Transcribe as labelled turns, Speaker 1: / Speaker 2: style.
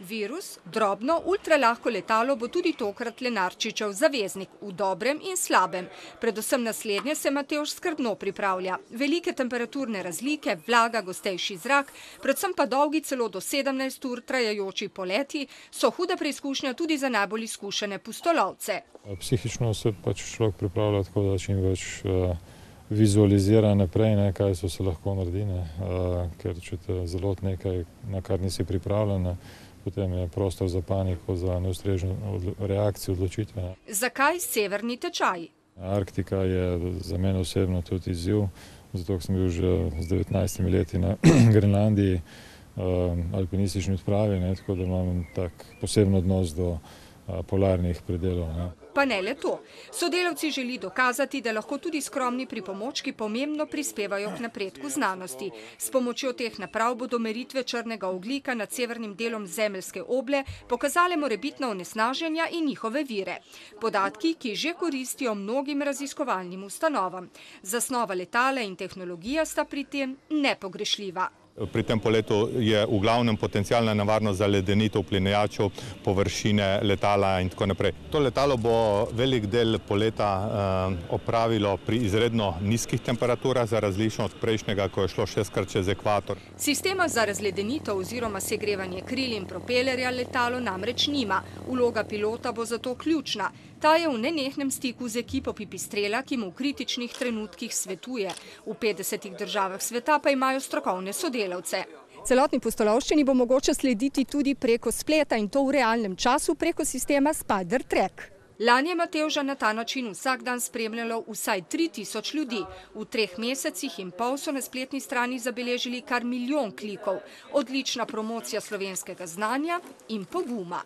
Speaker 1: Virus, drobno, ultralahko letalo bo tudi tokrat Lenarčičev zaveznik v dobrem in slabem. Predvsem naslednje se Matevž skrbno pripravlja. Velike temperaturne razlike, vlaga, gostejši zrak, predvsem pa dolgi celo do 17 ur trajajoči poleti so huda preizkušnja tudi za najbolj izkušene pustolovce.
Speaker 2: Psihično se pač človek pripravlja tako, da čim več vizualizira naprej, kaj so se lahko naredi, ker če te zaloti nekaj, na kar nisi pripravljen, potem je prostor za paniko, za neustrezno reakcijo, odločitve.
Speaker 1: Zakaj severni tečaj?
Speaker 2: Arktika je za mene osebno tudi izziv, zato sem bil že z 19 leti na Grenlandiji, alpinistični odpravi, tako da imam tak poseben odnos do polarnih predelov.
Speaker 1: Pa ne le to. Sodelavci želi dokazati, da lahko tudi skromni pripomočki pomembno prispevajo k napredku znanosti. S pomočjo teh naprav bodo meritve črnega ogljika nad severnim delom zemeljske oble pokazale morebitna onesnaženja in njihove vire. Podatki, ki že koristijo mnogim raziskovalnim ustanovam. Zasnova letala in tehnologija sta pri tem nepogrešljiva.
Speaker 3: Pri tem poletu je v glavnem potencialna nevarnost za ledenitev plinajačev, površine letala in tako naprej. To letalo bo velik del poleta opravilo pri izredno nizkih temperaturah, za različno od prejšnjega, ko je šlo 6-krat čez ekvator.
Speaker 1: Sistema za razledenitev oziroma segrevanje kril in propelerja letalo namreč nima. Vloga pilota bo zato ključna. Ta je v nenehnem stiku z ekipo Pipistrela, ki mu v kritičnih trenutkih svetuje. V 50 državah sveta pa imajo strokovne sodelavce. Celotni pustolovščini bo mogoče slediti tudi preko spleta in to v realnem času preko sistema Spider-Track. Lani je Matevža na ta način vsak dan spremljalo vsaj 3000 ljudi. V 3 mesecih in pol so na spletni strani zabeležili kar 1 milijon klikov. Odlična promocija slovenskega znanja in poguma.